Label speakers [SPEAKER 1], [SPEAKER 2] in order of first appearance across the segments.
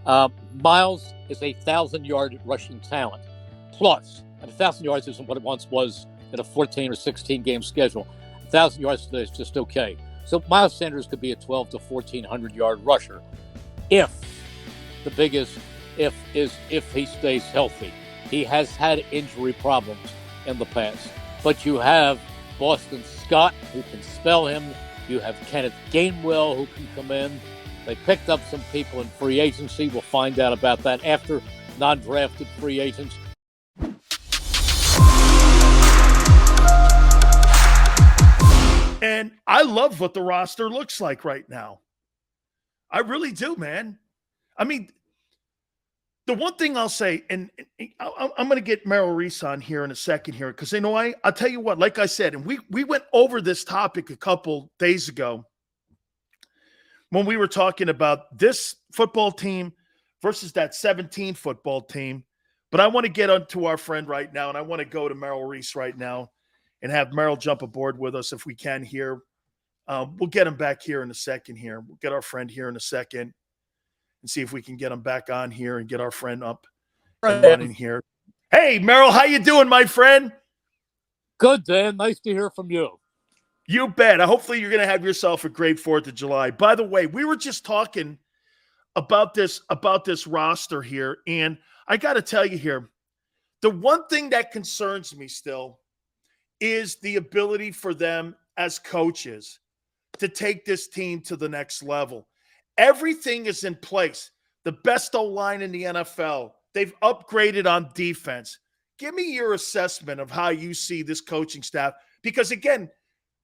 [SPEAKER 1] Miles is a 1,000-yard rushing talent plus, and 1,000 yards isn't what it once was in a 14 or 16 game schedule. 1,000 yards today is just okay. So Miles Sanders could be a 12 to 1,400 yard rusher if the biggest if is if he stays healthy. He has had injury problems in the past, but you have Boston Scott who can spell him. You have Kenneth Gainwell who can come in. They picked up some people in free agency. We'll find out about that after non-drafted free agents.
[SPEAKER 2] And I love what the roster looks like right now. I really do, man. I mean, the one thing I'll say, and I'm going to get Merrill Reese on here in a second here, because I'll tell you what, like I said, and we went over this topic a couple days ago when we were talking about this football team versus that 17 football team. But I want to get onto our friend right now, and I want to go to Merrill Reese right now and have Merrill jump aboard with us if we can here. We'll get him back here in a second here. We'll get our friend here in a second and see if we can get him back on here and get our friend up and running here. Hey, Merrill, how you doing, my friend?
[SPEAKER 1] Good, Dan. Nice to hear from you.
[SPEAKER 2] You bet. Hopefully you're going to have yourself a great 4th of July. By the way, we were just talking about this roster here, and I got to tell you here, the one thing that concerns me still is the ability for them as coaches to take this team to the next level. Everything is in place. The best O-line in the NFL. They've upgraded on defense. Give me your assessment of how you see this coaching staff. Because again,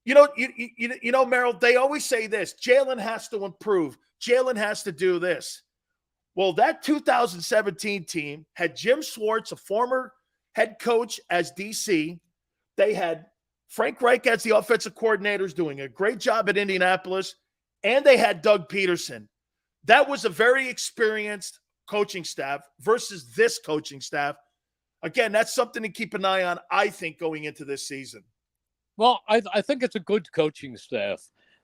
[SPEAKER 2] you know, Merrill, they always say this, Jalen has to improve. Jalen has to do this. Well, that 2017 team had Jim Schwartz, a former head coach, as DC. They had Frank Reich as the offensive coordinators doing a great job at Indianapolis, and they had Doug Peterson. That was a very experienced coaching staff versus this coaching staff. Again, that's something to keep an eye on, I think, going into this season.
[SPEAKER 1] Well, I think it's a good coaching staff,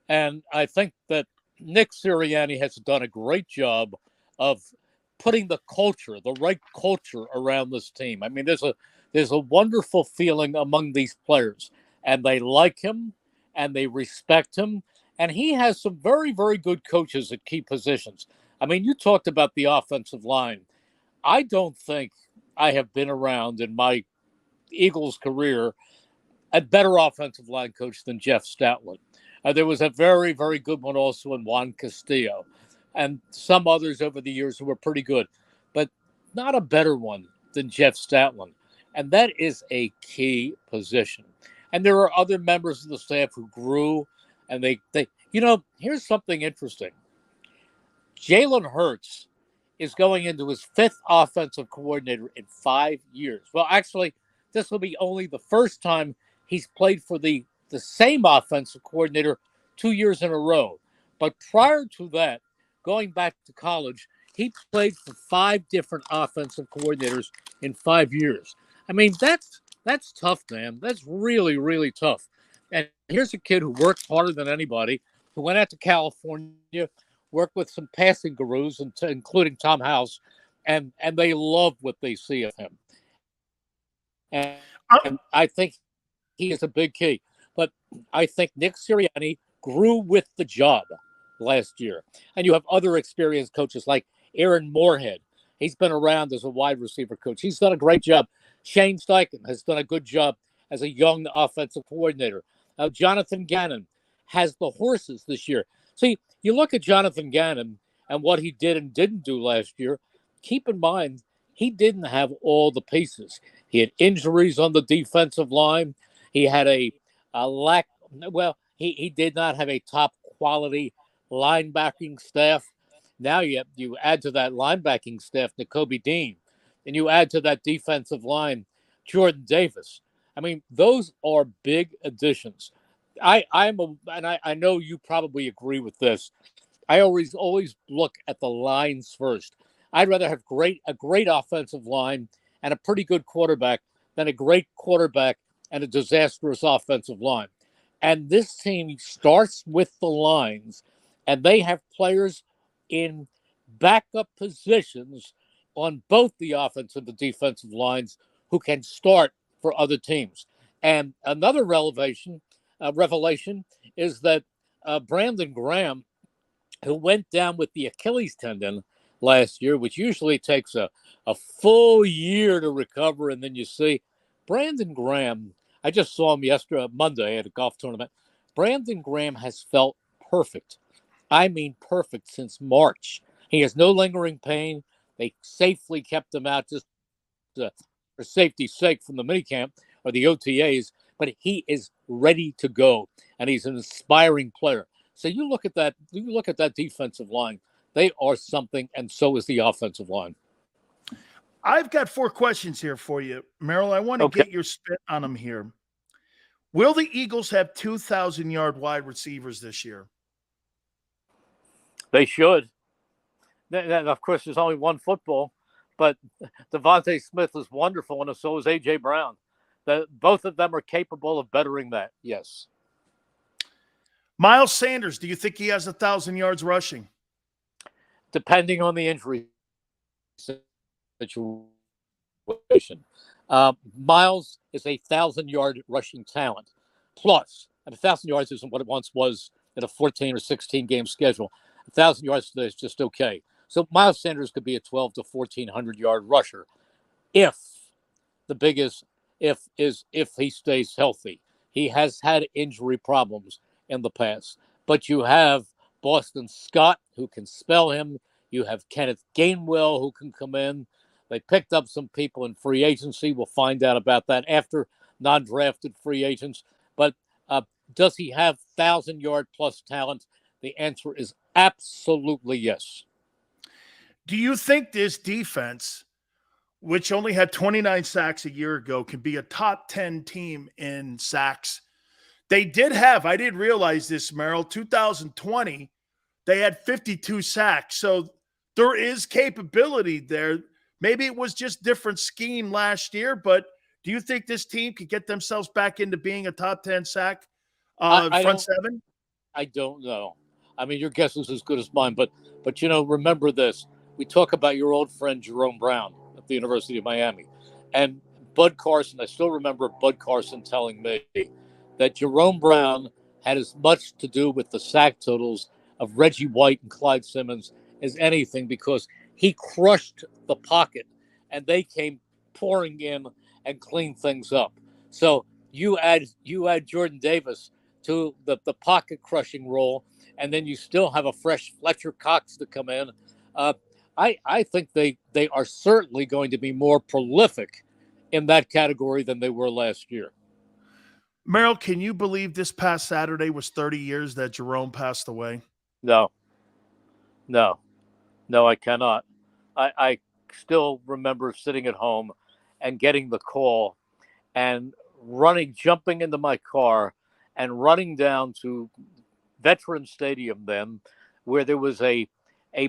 [SPEAKER 1] and I think that Nick Sirianni has done a great job of putting the right culture around this team. I mean, there's a wonderful feeling among these players, and they like him, and they respect him, and he has some very, very good coaches at key positions. I mean, you talked about the offensive line. I don't think I have been around in my Eagles career a better offensive line coach than Jeff Stoutland. There was a very, very good one also in Juan Castillo and some others over the years who were pretty good, but not a better one than Jeff Stoutland. And that is a key position. And there are other members of the staff who grew, and they here's something interesting. Jalen Hurts is going into his 5th offensive coordinator in 5 years. Well, actually, this will be only the first time he's played for the same offensive coordinator 2 years in a row. But prior to that, going back to college, he played for 5 different offensive coordinators in 5 years. I mean, that's tough, man. That's really, really tough. And here's a kid who worked harder than anybody, who went out to California, worked with some passing gurus, including Tom House, and they love what they see of him. And I think he is a big key. But I think Nick Sirianni grew with the job last year. And you have other experienced coaches like Aaron Moorhead. He's been around as a wide receiver coach. He's done a great job. Shane Steichen has done a good job as a young offensive coordinator. Jonathan Gannon has the horses this year. See, you look at Jonathan Gannon and what he did and didn't do last year. Keep in mind, he didn't have all the pieces. He had injuries on the defensive line. He had a lack. Well, he did not have a top quality linebacking staff. Now you add to that linebacking staff Nakobe Dean, and you add to that defensive line Jordan Davis. I mean, those are big additions. I know you probably agree with this. I always look at the lines first. I'd rather have a great offensive line and a pretty good quarterback than a great quarterback and a disastrous offensive line. And this team starts with the lines, and they have players in backup positions on both the offensive and the defensive lines who can start for other teams. And another revelation is that Brandon Graham, who went down with the Achilles tendon last year, which usually takes a full year to recover. And then you see Brandon Graham, I just saw him Monday at a golf tournament. Brandon Graham has felt perfect. I mean, perfect since March. He has no lingering pain. They safely kept him out just for safety's sake from the minicamp or the OTAs, but he is ready to go, and he's an inspiring player. So you look at that defensive line. They are something, and so is the offensive line.
[SPEAKER 2] I've got 4 questions here for you, Merrill. I want to get your spit on them here. Will the Eagles have 2,000-yard wide receivers this year?
[SPEAKER 1] They should. And of course, there's only one football, but Devontae Smith is wonderful, and so is A.J. Brown. Both of them are capable of bettering that, yes.
[SPEAKER 2] Miles Sanders, do you think he has 1,000 yards rushing?
[SPEAKER 1] Depending on the injury situation. Miles is a 1,000-yard rushing talent. Plus, 1,000 yards isn't what it once was in a 14 or 16 game schedule. 1,000 yards today is just okay. So Miles Sanders could be a 12 to 1,400 yard rusher if he stays healthy. He has had injury problems in the past, but you have Boston Scott, who can spell him. You have Kenneth Gainwell, who can come in. They picked up some people in free agency. We'll find out about that after non-drafted free agents. But does he have 1,000-yard plus talent? The answer is absolutely yes.
[SPEAKER 2] Do you think this defense, which only had 29 sacks a year ago, can be a top 10 team in sacks? They did have, I didn't realize this, Merrill, 2020, they had 52 sacks. So there is capability there. Maybe it was just different scheme last year, but do you think this team could get themselves back into being a top 10 sack front seven?
[SPEAKER 1] I don't know. I mean, your guess is as good as mine, but remember this. We talk about your old friend Jerome Brown at the University of Miami. And Bud Carson, I still remember Bud Carson telling me that Jerome Brown had as much to do with the sack totals of Reggie White and Clyde Simmons as anything, because he crushed the pocket and they came pouring in and cleaned things up. So you add Jordan Davis to the pocket crushing role, and then you still have a fresh Fletcher Cox to come in. I think they are certainly going to be more prolific in that category than they were last year.
[SPEAKER 2] Merrill, can you believe this past Saturday was 30 years that Jerome passed away?
[SPEAKER 1] No, I cannot. I still remember sitting at home and getting the call and jumping into my car and running down to Veterans Stadium then, where there was a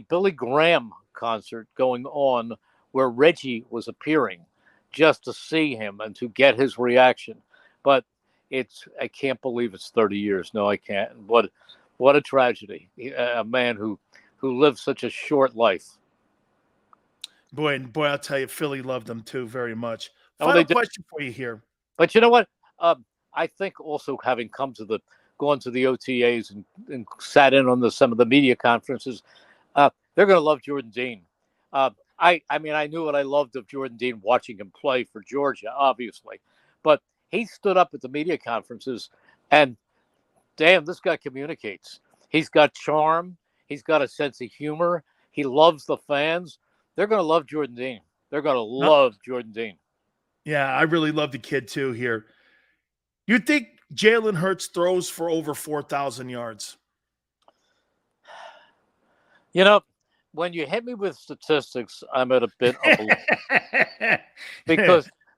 [SPEAKER 1] Billy Graham concert going on where Reggie was appearing, just to see him and to get his reaction. But I can't believe it's 30 years. No, I can't. What a tragedy. A man who lived such a short life.
[SPEAKER 2] Boy, I'll tell you, Philly loved him too very much. Final question for you here.
[SPEAKER 1] But you know what? I think also having gone to the OTAs and sat in on some of the media conferences, they're going to love Jordan Dean. I mean, I knew what I loved of Jordan Dean watching him play for Georgia, obviously. But he stood up at the media conferences, and damn, this guy communicates. He's got charm. He's got a sense of humor. He loves the fans. They're going to love Jordan Dean. They're going to love Jordan Dean. Yeah,
[SPEAKER 2] I really love the kid too here. You think Jalen Hurts throws for over 4,000 yards?
[SPEAKER 1] You know, when you hit me with statistics, I'm at a bit of a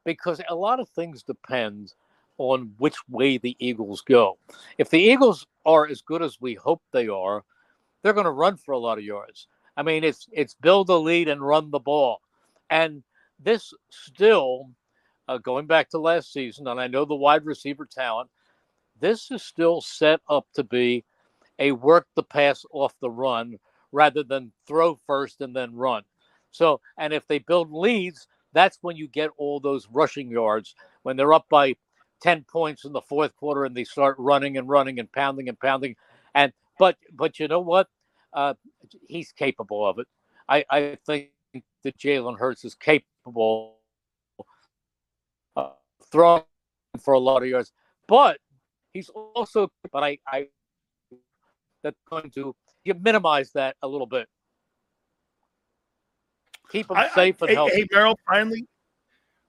[SPEAKER 1] because a lot of things depend on which way the Eagles go. If the Eagles are as good as we hope they are, they're going to run for a lot of yards. I mean, it's build a lead and run the ball. And this still, going back to last season, and I know the wide receiver talent, this is still set up to be a work the pass off the run rather than throw first and then run. So, and if they build leads, that's when you get all those rushing yards when they're up by 10 points in the fourth quarter and they start running and running and pounding and pounding. And but you know what? He's capable of it. I think that Jalen Hurts is capable of throwing for a lot of yards, but he's also, but I that's going to you minimize that a little bit. Keep him safe and healthy.
[SPEAKER 2] Hey,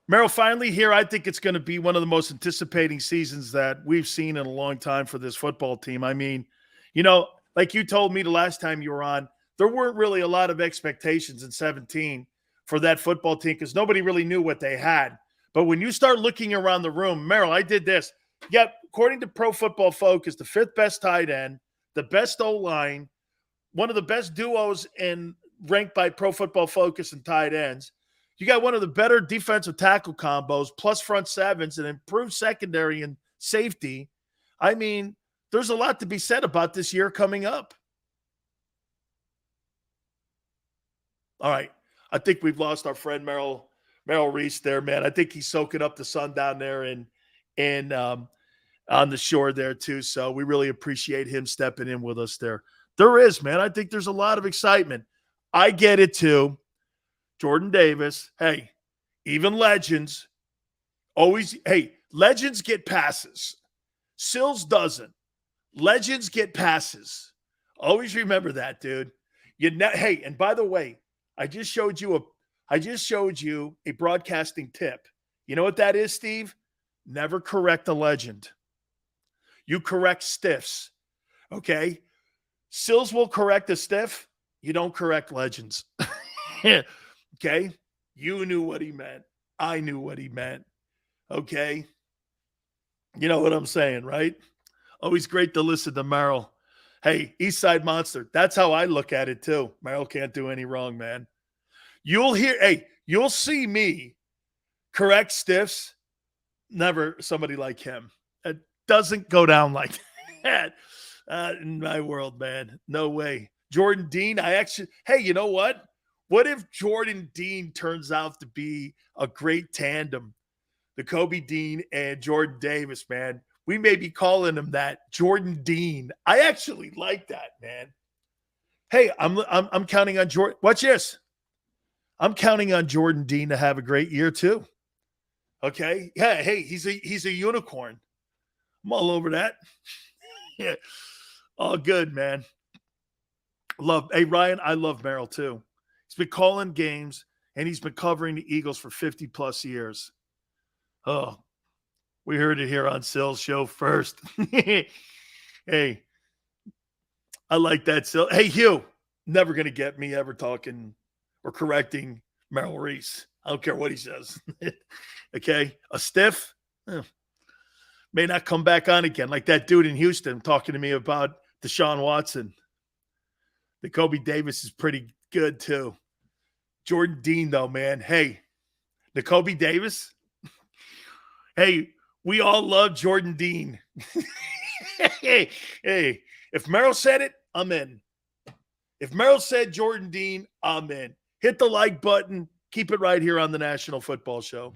[SPEAKER 2] Merrill, finally here, I think it's going to be one of the most anticipating seasons that we've seen in a long time for this football team. I mean, you know, like you told me the last time you were on, there weren't really a lot of expectations in 17 for that football team because nobody really knew what they had. But when you start looking around the room, Merrill, I did this. Yep, according to Pro Football Focus, the 5th best tight end, the best O-line, one of the best duos in ranked by Pro Football Focus and tight ends. You got one of the better defensive tackle combos, plus front sevens, and improved secondary and safety. I mean, there's a lot to be said about this year coming up. All right. I think we've lost our friend Merrill Reese there, man. I think he's soaking up the sun down there and on the shore there too. So we really appreciate him stepping in with us there. There is, man. I think there's a lot of excitement. I get it too. Jordan Davis, hey, even legends always, hey, legends get passes. Sills doesn't. Legends get passes. Always remember that, dude. Hey, and by the way, I just showed you a broadcasting tip. You know what that is, Steve? Never correct a legend. You correct stiffs. Okay? Sills will correct a stiff. You don't correct legends. Okay? You knew what he meant. I knew what he meant. Okay? You know what I'm saying, right? Always great to listen to Merrill. Hey, Eastside Monster. That's how I look at it too. Merrill can't do any wrong, man. You'll see me correct stiffs. Never somebody like him. It doesn't go down like that in my world, man. No way. Jordan Dean, hey, you know what? What if Jordan Dean turns out to be a great tandem? The Kobe Dean and Jordan Davis, man. We may be calling him that, Jordan Dean. I actually like that, man. Hey, I'm counting on Jordan. Watch this. I'm counting on Jordan Dean to have a great year too. Okay. Yeah. Hey, he's a unicorn. I'm all over that. Yeah. All good, man. Hey, Ryan, I love Merrill too. He's been calling games and he's been covering the Eagles for 50 plus years. Oh, we heard it here on Sill's show first. Hey, I like that, Sill. Hey, Hugh, never going to get me ever talking or correcting Merrill Reese. I don't care what he says. Okay? A stiff may not come back on again, like that dude in Houston talking to me about Deshaun Watson. The Kobe Davis is pretty good, too. Jordan Dean, though, man. Hey, the Kobe Davis. Hey, we all love Jordan Dean. Hey, if Merrill said it, I'm in. If Merrill said Jordan Dean, I'm in. Hit the like button. Keep it right here on the National Football Show.